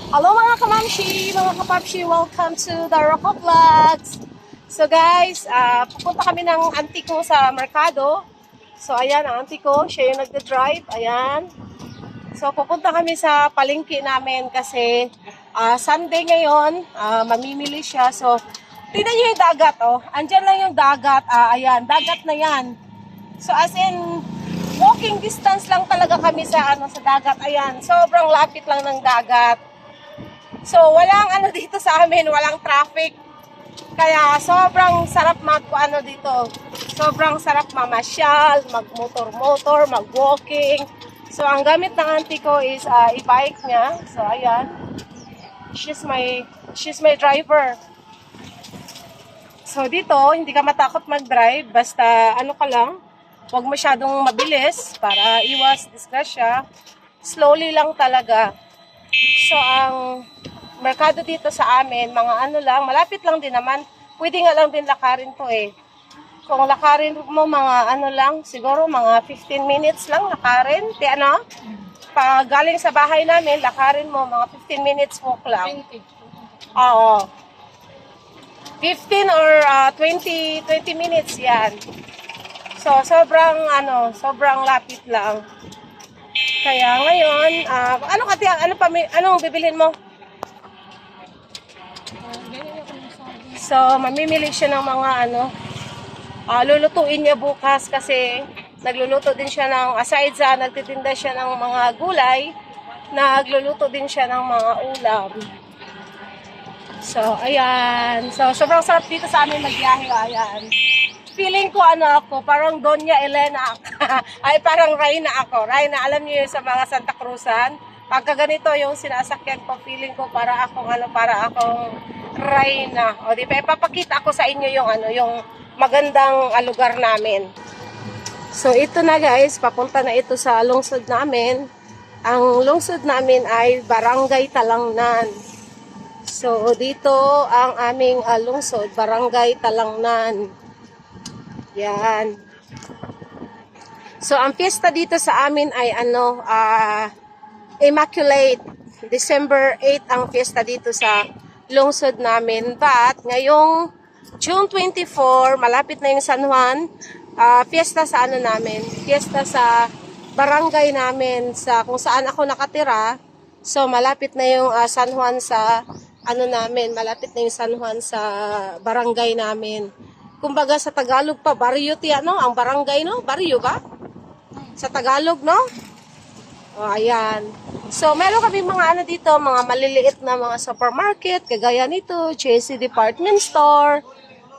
Hello mga kamamshi, mga kapapshi, welcome to the Rocco Vlogs. So guys, pupunta kami ng auntie ko sa merkado. So ayan, ang auntie ko, siya yung nagda-drive, ayan. So pupunta kami sa palengke namin kasi Sunday ngayon, mamimili siya. So tingnan nyo yung dagat, oh. Andyan lang yung dagat, ayan, dagat na yan. So as in, walking distance lang talaga kami sa dagat, ayan. Sobrang lapit lang ng dagat. So, walang dito sa amin, walang traffic. Kaya, sobrang sarap dito. Sobrang sarap mamasyal, mag-motor-motor, mag-walking. So, ang gamit ng auntie ko is e-bike niya. So, ayan. She's my driver. So, dito, hindi ka matakot mag-drive. Basta, ka lang, huwag masyadong mabilis para iwas disgrasya. Slowly lang talaga. So, ang merkado dito sa amin, mga lang, malapit lang din naman. Pwede nga lang din lakarin to eh. Kung lakarin mo mga lang, siguro mga 15 minutes lang lakarin. Pag galing sa bahay namin, lakarin mo mga 15 minutes walk lang. 20. Oo. 15 or 20 minutes yan. So, sobrang lapit lang. Kaya ngayon, anong bibilhin mo? So, mamimili siya ng mga lulutuin niya bukas kasi nagluluto din siya ng, aside sa nagtitinda siya ng mga gulay, nagluluto din siya ng mga ulam. So, ayan. So, sobrang sarap dito sa amin magbiyahe, ayan. Feeling ko ako, parang Doña Elena. Ay, parang Reyna ako. Reyna, alam niyo yun sa mga Santa Cruzan? Pagka ganito yung sinasakyan ko, feeling ko para akong Reyna. O, di ba? Ipapakita ko sa inyo yung magandang lugar namin. So, ito na guys, papunta na ito sa lungsod namin. Ang lungsod namin ay Barangay Talangnan. So, dito ang aming lungsod, Barangay Talangnan. Yan. So, ang fiesta dito sa amin ay Immaculate. December 8 ang fiesta dito sa lungsod namin. But, ngayong June 24, malapit na yung San Juan, fiesta sa namin. Fiesta sa barangay namin, sa kung saan ako nakatira. So, malapit na yung San Juan sa namin. Malapit na yung San Juan sa barangay namin. Kumbaga sa Tagalog pa, baryo ang barangay, no? Baryo ba? Sa Tagalog, no? O, ayan. So, meron kami mga dito, mga maliliit na mga supermarket, kagaya nito, JC Department Store.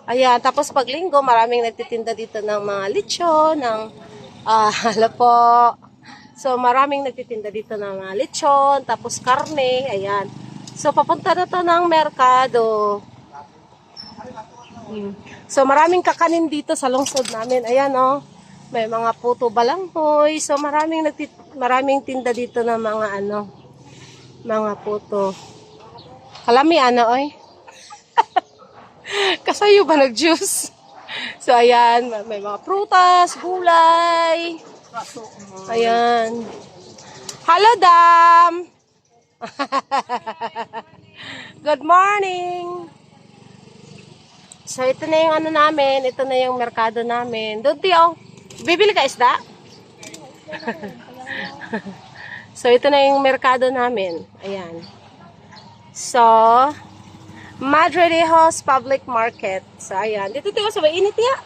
Ayan, tapos pag linggo, maraming nagtitinda dito ng mga lechon, ng po. So, maraming nagtitinda dito ng mga lechon, tapos karne, ayan. So, papunta na to ng merkado. So, maraming kakanin dito sa lungsod namin. Ayan, oh. May mga puto balanghoy. So, maraming tinda dito ng mga mga puto. Kalami, oy. Kasayo ba nag-juice? So, ayan. May mga prutas, gulay. Ayan. Hello, Dam! Good morning! So, ito na yung namin. Ito na yung merkado namin. Doon, Tio. Bibili ka isda? So, ito na yung merkado namin. Ayan. So, Madre de Dios Public Market. So, ayan. Dito, Tio, sa mainit, ya.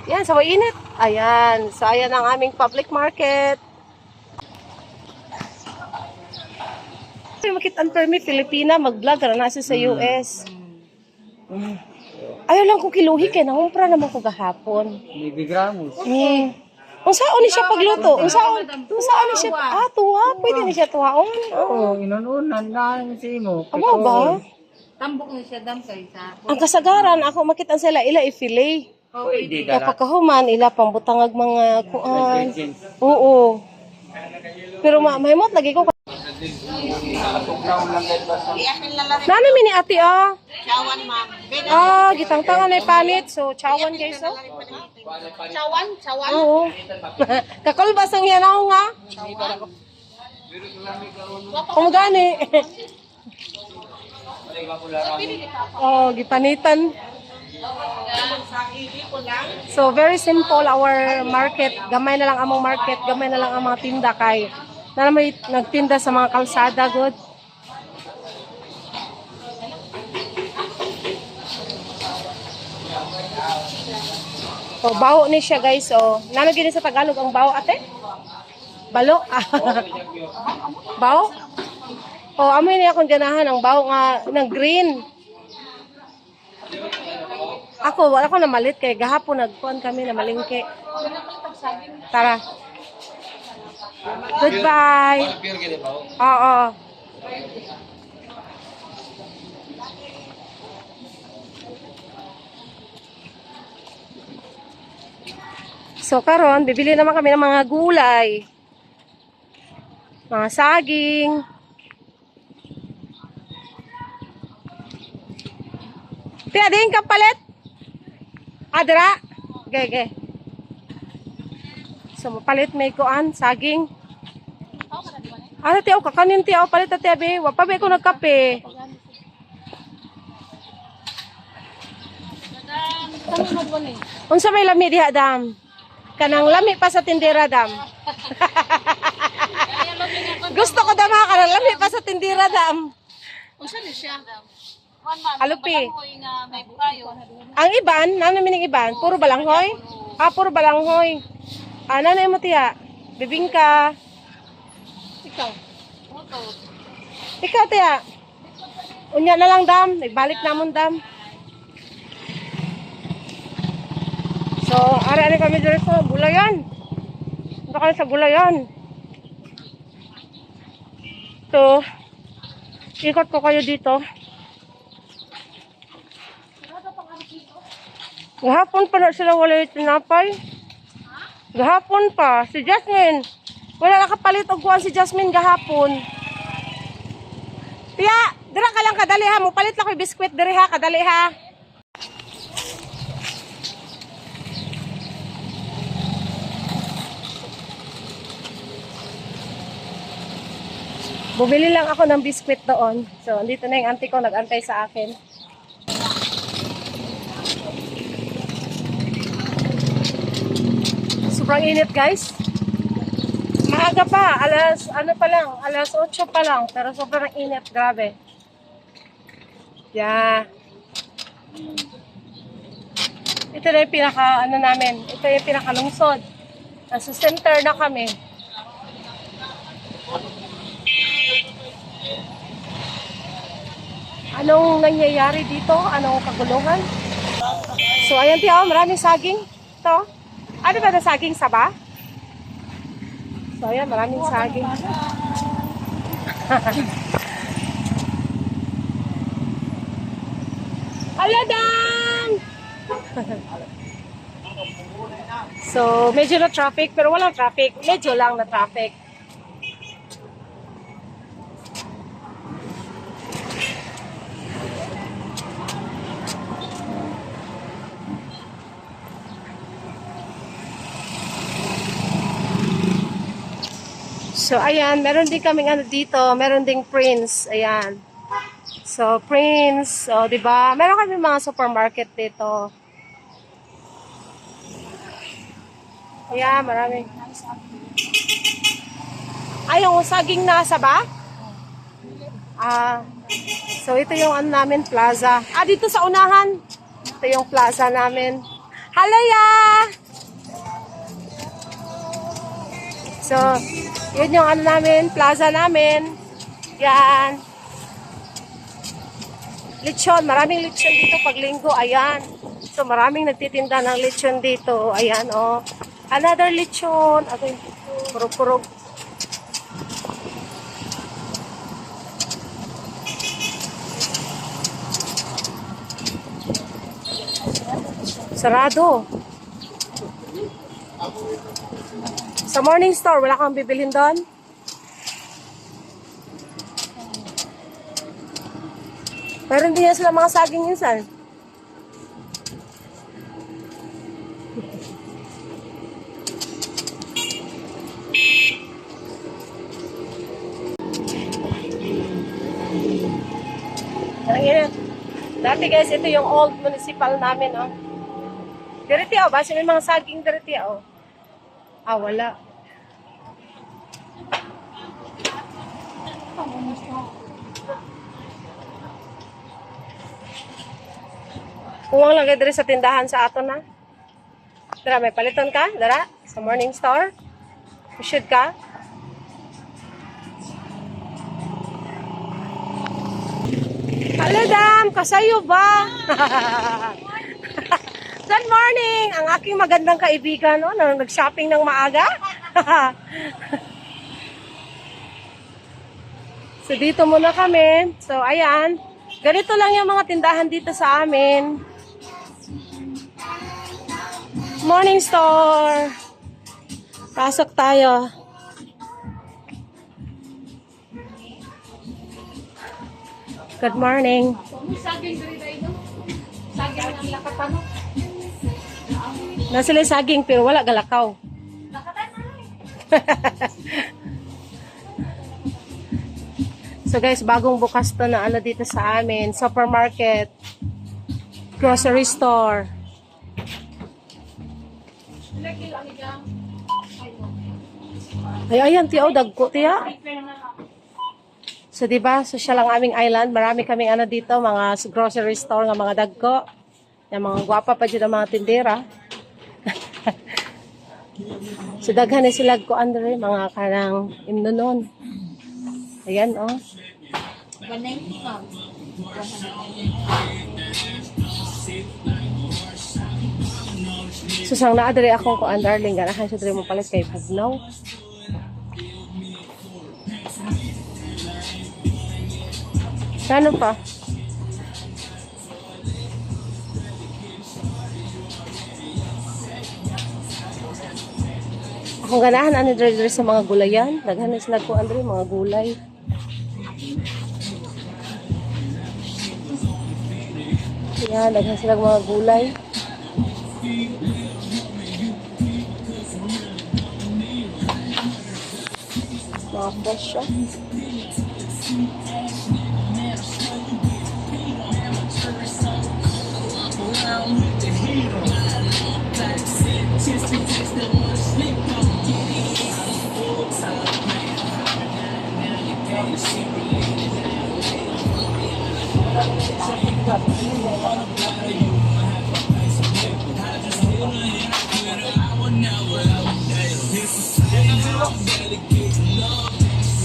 Ayan, sa mainit. Ayan. So, ayan ang aming public market. Makit-an permit, Filipina, mag-vlog ka na nasa sa US. Ayaw lang ko kiluhi kay nangumpra naman ko gahapon. Bibigramos. Unsaon ni siya pagluto? Unsaon ni siya? Tuwa. Pwede ni siya tuwaon. Oo, inununan na si mo. Amo ba? Tambok na siya dam kaysa. Ang kasagaran, ako makitan sila ila i-fillet. Pwede Kapagkahuman, ila pambutangag mga kuan. Oo. Pero mahimot lagi ko. Nano mini ate Chawan, ma'am. Gitang-tangan ay panit. So, chawan guys, Chawan? Oo. Kakulbas ang yan ako nga. Kung gani. Oh, gipanitan. So, very simple our market. Gamay na lang among market, gamay na lang ang mga tinda kay na naman nagtinda sa mga kalsada, good. So, baho ni siya guys. So, nanagin sa Tagalog ang baho, ate? Balo? Baho? Oh, amoy niya akong ganahan ang baho nga ng green. Wala ko na malit kay gahapon nagkuhan kami na malingke. Tara. Goodbye. Oo. So karon bibili naman kami ng mga gulay. Mga saging. Tiya, din ka palit? Adra? Gege. So, mapalit may kuan, saging. Ano tiyaw, kakanin tiyaw, palit na tiyaw, be. Wapa be ko nagkape. Unsa may lami diha, dam? Kanang lami pa sa tindera, dam. Gusto ko dam ha, kanang lami pa sa tindera, dam. Unsa ni siya? Alupi. Ang iban, namin ng iban, puro balanghoy. Puro balanghoy. Nanay mo tiya, bibingka. Ikaw. Ikaw tiya. Unya na lang dam, nagbalik namon dam. So, ari kami dito sa gulayan. Ito kami sa gulayan. So, ikot ko kayo dito. Gahapon pa na sila wala yung tinapay. Gahapon pa. Si Jasmine. Wala nakapalit og kuwan si Jasmine gahapon. Tiya, dira ka lang kadali ha. Mupalit lang ko yung biskwit diri ha. Kadali ha. Bumili lang ako ng biskwit doon. So, andito na yung auntie ko nag-antay sa akin. Sobrang init guys. Maaga pa, alas 8 pa lang, pero sobrang init, grabe. Yeah. Ito na yung namin, ito yung pinakalungsod. Nasa center na kami. Anong nangyayari dito? Anong kaguluhan? So ayan tiyo, maraming saging. Ito. Ano ba na saging saba? So, ayan, maraming saging. Aladang! So, medyo na traffic, pero walang traffic. Medyo lang na traffic. So, ayan, meron din kaming dito, meron ding Prince, ayan. So, Prince, so, diba? Meron kami mga supermarket dito. Ayan, marami. Ay, yung saging na saba? So, ito yung namin, plaza. Dito sa unahan. Ito yung plaza namin. Halaya! So, yun yung namin, plaza namin. Yan. Lechon, maraming lechon dito pag linggo. Ayan. So, maraming nagtitinda ng lechon dito. Ayan, oh. Another lechon. Okay. Purog-purog. Sarado. Sa Morning Store, wala kang bibilhin doon? Pero hindi na sila mga saging minsan. Ayan. Dati guys, ito yung old municipal namin, oh. Diriti, oh. Basta may mga saging diriti, oh. Ah, wala. Kuwang lagay diri sa tindahan sa ato na. Dara, may paliton ka? Dara, sa Morning Star? Should ka? Hello, Dam! Kasayo ba? Good morning! Ang aking magandang kaibigan, no? Nag-shopping ng maaga. So, dito muna kami. So, ayan. Ganito lang yung mga tindahan dito sa amin. Morning Store! Pasok tayo. Good morning. Saging diri dai no. Saging ang lakatan no. Nasa sila saging pero wala galakaw. Lakatan na. So guys, bagong bukas to na ano dito sa amin. Supermarket. Grocery store. Lagi lang igang. Ay, ayan, tiyaw, dagko, tiya. So, diba, social ang aming island. Marami kaming ano dito, mga grocery store, nga mga dagko. Yung mga gwapa pa dyan ang mga tindera. So, daghan na sila ko andre, mga kanang imnonon. Ayan, oh. So, sang naadari akong ko, darling, ganahan siya dali mo palit kay Bugnaw. Ano pa? Akong ganahan ani diri sa mga gulayan, daghan sila ko andre mga gulay. Yan, daghan sila mga gulay. Mga presyo.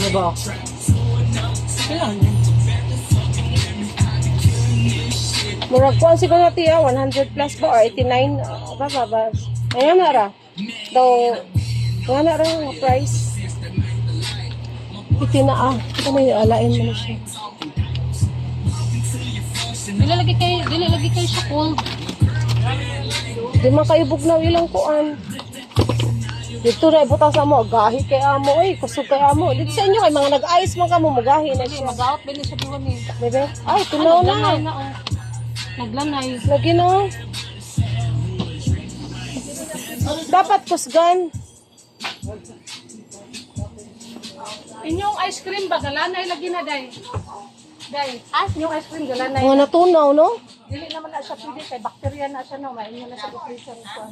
Ano ba? Murag ko ang siguro tiya, 100 plus ba or 89? Ba. Ayan na ra. Daw, nga na ra ang price. Iti na Ito na yung alain mo na siya. Dili lagi kay sa cold. Di man kayo bugnaw ilang kuan. Dito na ibutas mo, gahi kay amo, kusog kay amo. Dito sa inyo kay mga nag-ice man kamo, magahi na siya. Mag-out bili sa duwan ni. Bebe? Ay, tunaw na. Naglanay. Lagi na. Dapat kusgan. Inyong ice cream ba galanay lagi na day. Day, inyong ice cream galanay. Mga natunaw, no? Dili naman na siya pwede kay bakterya na siya no, mainyo na sa freezer ko.